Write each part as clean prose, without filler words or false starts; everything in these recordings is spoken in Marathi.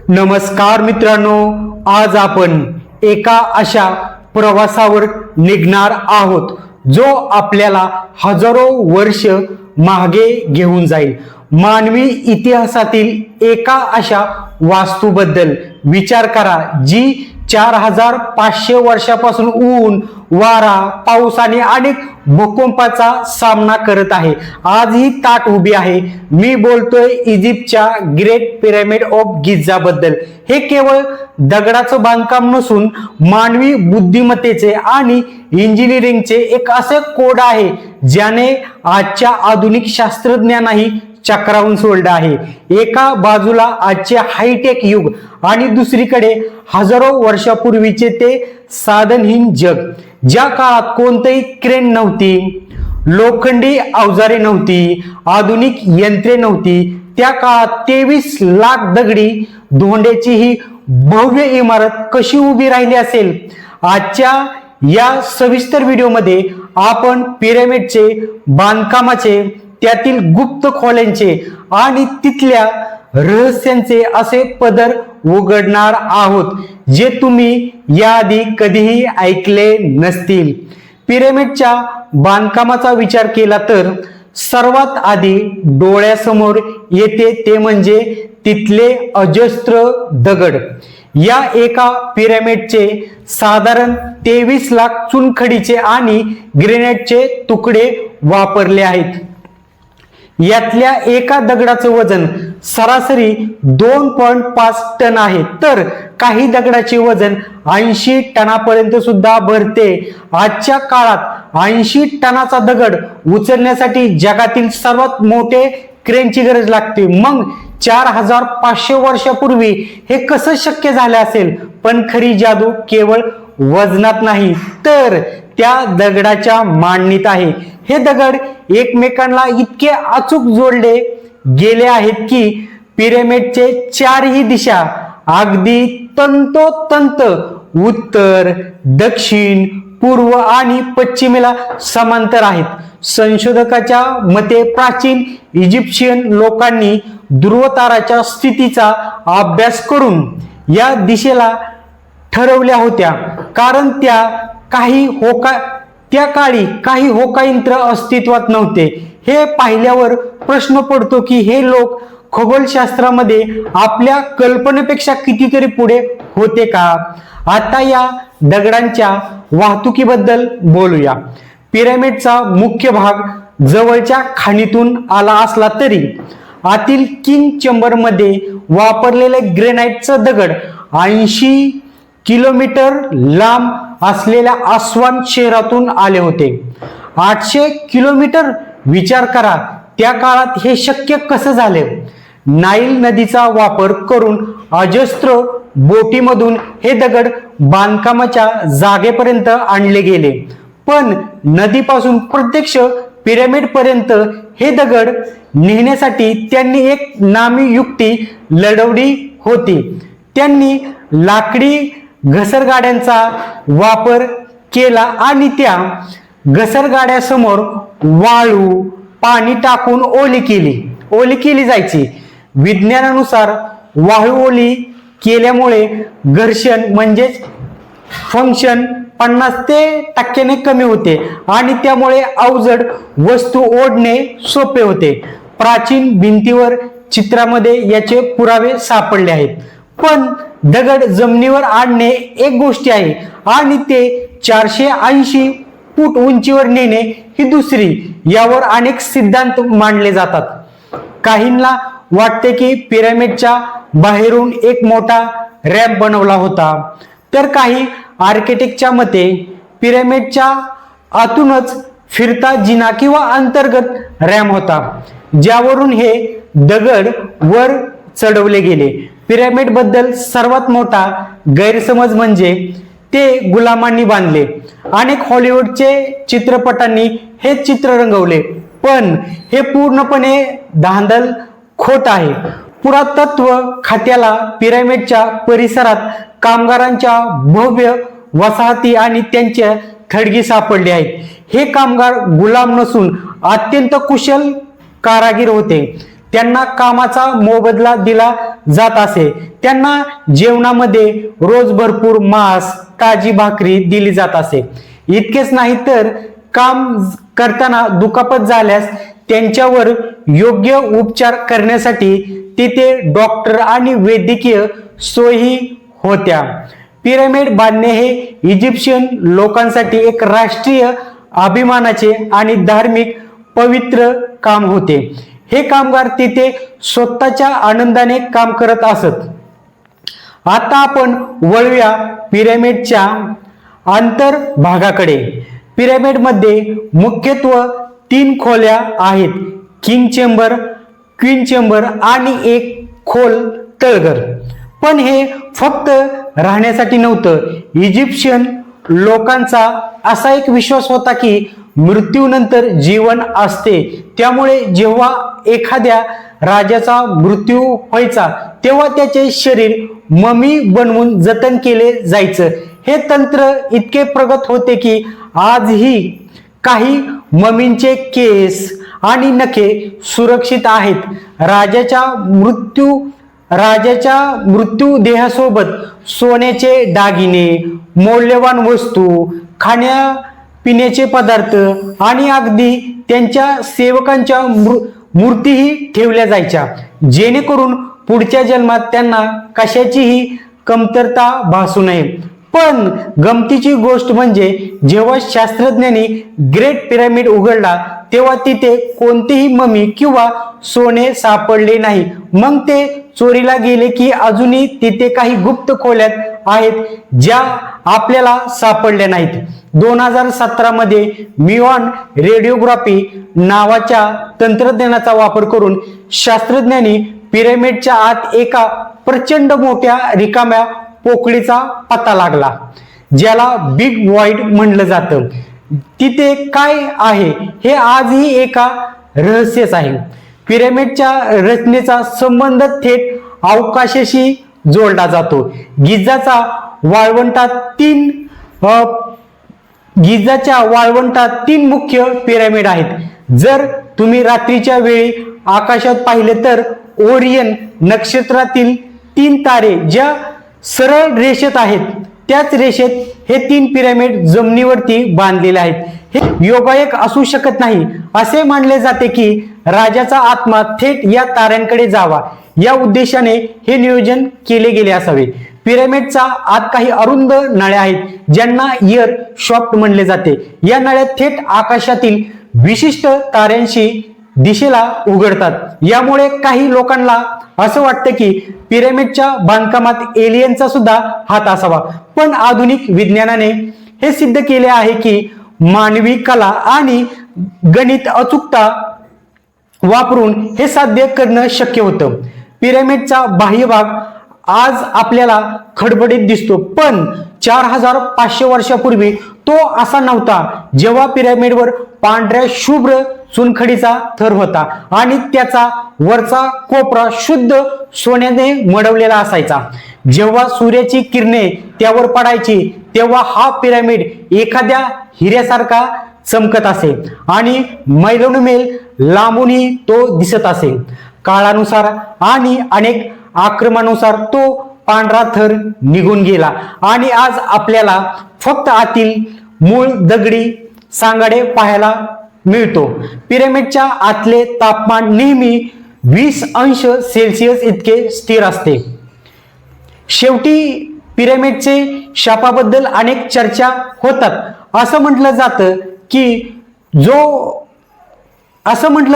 नमस्कार मित्रांनो, आज आपण एका अशा प्रवासावर निघणार आहोत जो आपल्याला हजारो वर्ष मागे घेऊन जाईल। मानवी इतिहासातील एका अशा वास्तूबद्दल विचार करा जी 4500 वर्षापासून ऊन, वारा, पाऊस आणि अनेक भूकंपाचा सामना करत आहे। आज ही ताट उभी आहे। मी बोलतोय इजिप्तच्या ग्रेट पिरामिड ऑफ गिझा बद्दल। हे केवळ दगडाचं बांधकाम नसून मानवी बुद्धिमत्तेचे आणि इंजिनिअरिंगचे एक असे कोड आहे ज्याने आजच्या आधुनिक शास्त्रज्ञांनाही चक्रावून सोडलं आहे। एका बाजूला आजचे हायटेक युग आणि दुसरीकडे हजारो वर्षापूर्वीचे ते साधनहीन जग, ज्या काळात कोणतीही क्रेन नव्हती, लोखंडी अवजारे नव्हती, आधुनिक यंत्रे नव्हती। त्या काळात 23 लाख दगडी धोंड्याची ही भव्य इमारत कशी उभी राहिली असेल। आजच्या या सविस्तर व्हिडिओमध्ये आपण पिरामिडचे बांधकामाचे, त्यातील गुप्त खोल्यांचे आणि तिथल्या रहस्यांचे असे पदर उघडणार आहोत जे तुम्ही याआधी कधीही ऐकले नसतील। पिरामिडच्या बांधकामाचा विचार केला तर सर्वात आधी डोळ्यासमोर येते ते म्हणजे तिथले अजस्त्र दगड। या एका पिरामिडचे साधारण 23 लाख चुनखडीचे आणि ग्रेनाइटचे तुकडे वापरले आहेत। यातल्या एका दगडाचं वजन सरासरी 2.5 टन आहे, तर काही दगडाचे वजन 80 टनापर्यंत सुद्धा भरते। आजच्या काळात 80 टनाचा दगड उचलण्यासाठी जगातील सर्वात मोठे क्रेनची गरज लागते। मग 4500 वर्षापूर्वी हे कसं शक्य झालं असेल? पण खरी जादू केवळ वजनात नाही तर त्या दगडाच्या मांडणीत आहे। हे दगड एकमेकांना इतके अचूक जोडले गेले आहेत की पिरामिडचे चारही दिशा अगदी तंतोतंत उत्तर, दक्षिण, पूर्व आणि पश्चिमेला समांतर आहेत। संशोधकाच्या मते प्राचीन इजिप्शियन लोकांनी ध्रुवताराच्या स्थितीचा अभ्यास करून या दिशेला ठरवल्या होत्या, कारण त्या काळी काही होकायंत्र अस्तित्वात नव्हते। हे पाहिल्यावर प्रश्न पडतो की हे लोक खगोलशास्त्रामध्ये आपल्या कल्पनेपेक्षा कितीतरी पुढे होते का? आता या दगडांच्या वाहतुकीबद्दल बोलूया। पिरामिडचा मुख्य भाग जवळच्या खाणीतून आला असला तरी आतील किंग चेंबरमध्ये वापरलेले ग्रेनाइटचं दगड 80 किलोमीटर लांब असलेल्या आस्वान शहरातून आले होते। 800 किलोमीटर विचार करा, त्या काळात हे शक्य कसं झाले? नाईल नदीचा वापर करून अजस्त्र बोटीमधून हे दगड बांधकामाच्या जागेपर्यंत आणले गेले, पण नदीपासून प्रत्यक्ष पिरामिड पर्यंत हे दगड नेण्यासाठी त्यांनी एक नामी युक्ती लढवली होती। त्यांनी लाकडी घसरगाड्यांचा वापर केला आणि त्या घसरगाड्यासमोर वाळू, पाणी टाकून ओली केली जायची। विज्ञानानुसार वाळू ओली केल्यामुळे घर्षण म्हणजेच फंक्शन 50% कमी होते आणि त्यामुळे अवजड वस्तू ओढणे सोपे होते। प्राचीन भिंतीवर चित्रामध्ये याचे पुरावे सापडले आहेत। पण दगड जमिनीवर आणणे एक गोष्ट आहे आणि ते 480 फूट उंचीवर नेणे ही दुसरी। यावर अनेक सिद्धांत मांडले जातात। काहींना वाटते की पिरामिडच्या बाहेरून एक मोठा रॅम्प बनवला होता, तर काही आर्किटेक्टच्या मते पिरामिडच्या आतूनच फिरता जिना किंवा अंतर्गत रॅम्प होता, ज्यावरून हे दगड वर चढवले गेले। पिरामिड बद्दल सर्वात मोठा गैरसमज म्हणजे ते गुलामांनी बांधले। अनेक हॉलिवूडचे चित्रपटांनी हे चित्र रंगवले, पण हे पूर्णपणे धांदल खोट आहे। पुरातत्व खात्याला पिरामिडच्या परिसरात कामगारांच्या भव्य वसाहती आणि त्यांच्या थडगी सापडले आहेत। हे कामगार गुलाम नसून अत्यंत कुशल कारागीर होते। त्यांना कामाचा मोबदला दिला जात असे. त्यांना जेवणामध्ये रोज भरपूर मांस, ताजी भाकरी दिली जात असे. इतकेच नाही तर काम करताना दुखापत झाल्यास त्यांच्यावर योग्य उपचार करण्यासाठी तिथे डॉक्टर आणि वैद्यकीय सोयी होत्या. पिरामिड बांधणे हे इजिप्शियन लोकांसाठी एक राष्ट्रीय अभिमानाचे आणि धार्मिक पवित्र काम होते. हे कामगार तिथे स्वतःच्या आनंदाने काम करत असत. आता आपण वळूया पिरामिडच्या अंतर्भागाकडे. पिरामिडमध्ये मुख्यत्वे 3 खोल्या आहेत: किंग चेंबर, क्वीन चेंबर आणि एक खोल तळघर. पण हे फक्त राहण्यासाठी नव्हतं. इजिप्शियन लोकांचा असा एक विश्वास होता की मृत्यूनंतर जीवन असते. त्यामुळे जेव्हा एखाद्या राजाचा मृत्यू व्हायचा तेव्हा त्याचे शरीर ममी बनवून जतन केले जायचं. हे तंत्र इतके प्रगत होते की आजही काही ममींचे केस आणि नखे सुरक्षित आहेत. राजाच्या मृत्यूदेहासोबत सोन्याचे दागिने, मौल्यवान वस्तू, खाण्यापिण्याचे पदार्थ आणि अगदी त्यांच्या सेवकांच्या मूर्तीही ठेवल्या जायच्या, जेणेकरून पुढच्या जन्मात त्यांना कशाचीही कमतरता भासू नये. पण गमतीची गोष्ट म्हणजे जेव्हा शास्त्रज्ञांनी ग्रेट पिरामिड उघडला तेव्हा तिथे कोणतीही ममी किंवा सोने सापडले नाही. मग ते चोरीला गेले की अजूनही तिथे काही गुप्त खोल्यात आहेत ज्या आपल्याला सापडल्या नाहीत. 2017 मध्ये म्युऑन रेडिओग्राफी नावाच्या तंत्रज्ञानाचा वापर करून शास्त्रज्ञांनी पिरामिडच्या आत एका प्रचंड मोठ्या रिकाम्या पोकळीचा पत्ता लागला, ज्याला बिग व्हॉइड म्हणलं जातं. तिथे काय आहे हे आजही एका रहस्यच आहे. पिरामिडच्या रचनेचा संबंध थेट अवकाशाशी जोडला जातो. गिझाच्या वाळवंटात 3 मुख्य पिरामिड आहेत. जर तुम्ही रात्रीच्या वेळी आकाशात पाहिले तर ओरियन नक्षत्रातील 3 तारे ज्या सरळ रेषेत आहेत त्याच रेषेत हे 3 पिरामिड जमिनीवरती बांधलेले आहेत. हे योगायोग असू शकत नाही. असे मानले जाते की राजाचा आत्मा थेट या ताऱ्यांकडे जावा या उद्देशाने हे नियोजन केले गेले असावे. पिरामिडचा आत काही अरुंद नळ्या आहेत ज्यांना इयर शॉफ्ट म्हणले जाते. या नळ्या थेट आकाशातील विशिष्ट ताऱ्यांशी दिशेला उघडतात. यामुळे काही लोकांना असं वाटतं की पिरामिडच्या बांधकामात एलियनचा सुद्धा हात असावा. पण आधुनिक विज्ञानाने हे सिद्ध केले आहे की मानवी कला आणि गणित अचूकता वापरून हे साध्य करणं शक्य होतं. पिरामिडचा बाह्य भाग आज आपल्याला खडबडीत दिसतो, पण 4500 वर्षापूर्वी तो असा नव्हता. जेव्हा पिरामिडवर पांढऱ्या शुभ्र चुनखडीचा थर होता आणि त्याचा वरचा कोपरा शुद्ध सोन्याने मडवलेला असायचा. जेव्हा सूर्याची किरणे त्यावर पडायची तेव्हा हा पिरामिड एखाद्या हिऱ्यासारखा चमकत असे आणि मैलोन्मेल लांबूनही तो दिसत असे. काळानुसार आणि अनेक आक्रमणानुसार तो पांढरा थर निघून गेला आणि आज आपल्याला फक्त आतील मूळ दगडी सांगाडे पाहायला मिळतो. पिरामिडच्या आतले तापमान नेहमी 20 अंश सेल्सिअस इतके स्थिर असते. शेवटी पिरामिडचे शापाबद्दल अनेक चर्चा होतात. असं म्हटलं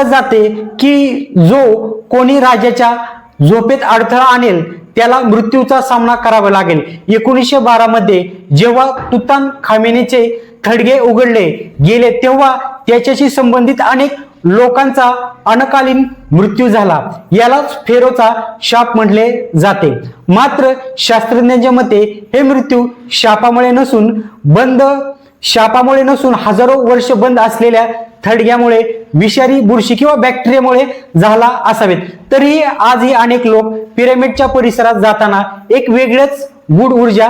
जाते की जो कोणी राजाच्या झोपेत अडथळा आणेल त्याला मृत्यूचा सामना करावा लागेल. 1912 मध्ये जेव्हा तुतानखामेनीचे थडगे उघडले गेले तेव्हा त्याच्याशी संबंधित अनेक लोकांचा अनकालीन मृत्यू झाला. यालाच फेरोचा शाप म्हटले जाते. मात्र शास्त्रज्ञांच्या मते हे मृत्यू शापामुळे नसून हजारो वर्ष बंद असलेल्या थडग्यामुळे, विषारी बुरशी किंवा बॅक्टेरियामुळे झाला असावेत. तरीही आजही अनेक लोक पिरामिडच्या परिसरात जाताना एक वेगळीच गूढ ऊर्जा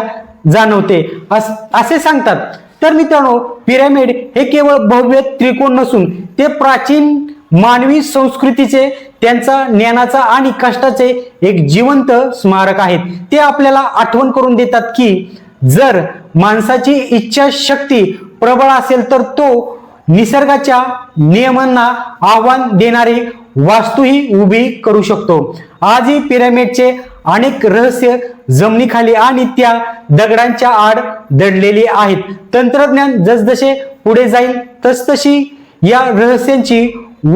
जाणवते असे सांगतात. तर मित्रांनो, पिरामिड हे केवळ भव्य त्रिकोण नसून ते प्राचीन मानवी संस्कृतीचे, त्यांचा ज्ञानाचा आणि कष्टाचे एक जिवंत स्मारक आहेत. ते आपल्याला आठवण करून देतात की जर माणसाची इच्छाशक्ती प्रबळ असेल तर तो निसर्गाच्या नियमांना आव्हान देणारी वास्तूही उभी करू शकतो. आजही पिरामिडचे अनेक रहस्य जमिनीखाली आणि त्या दगडांच्या आड दडलेली आहेत. तंत्रज्ञान जसजसे पुढे जाईल तसतशी या रहस्यांची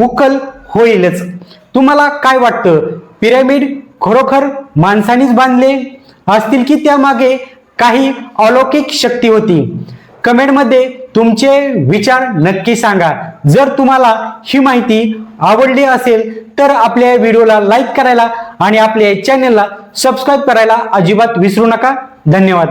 उकल होईलच. तुम्हाला काय वाटतं, पिरामिड खरोखर माणसानीच बांधले असतील की त्यामागे काही अलौकिक शक्ती होती? कमेंटमध्ये तुमचे विचार नक्की सांगा. जर तुम्हाला ही माहिती आवडली असेल तर आपल्या व्हिडिओला लाईक करायला आणि आपल्या चॅनलला सबस्क्राईब करायला अजिबात विसरू नका. धन्यवाद.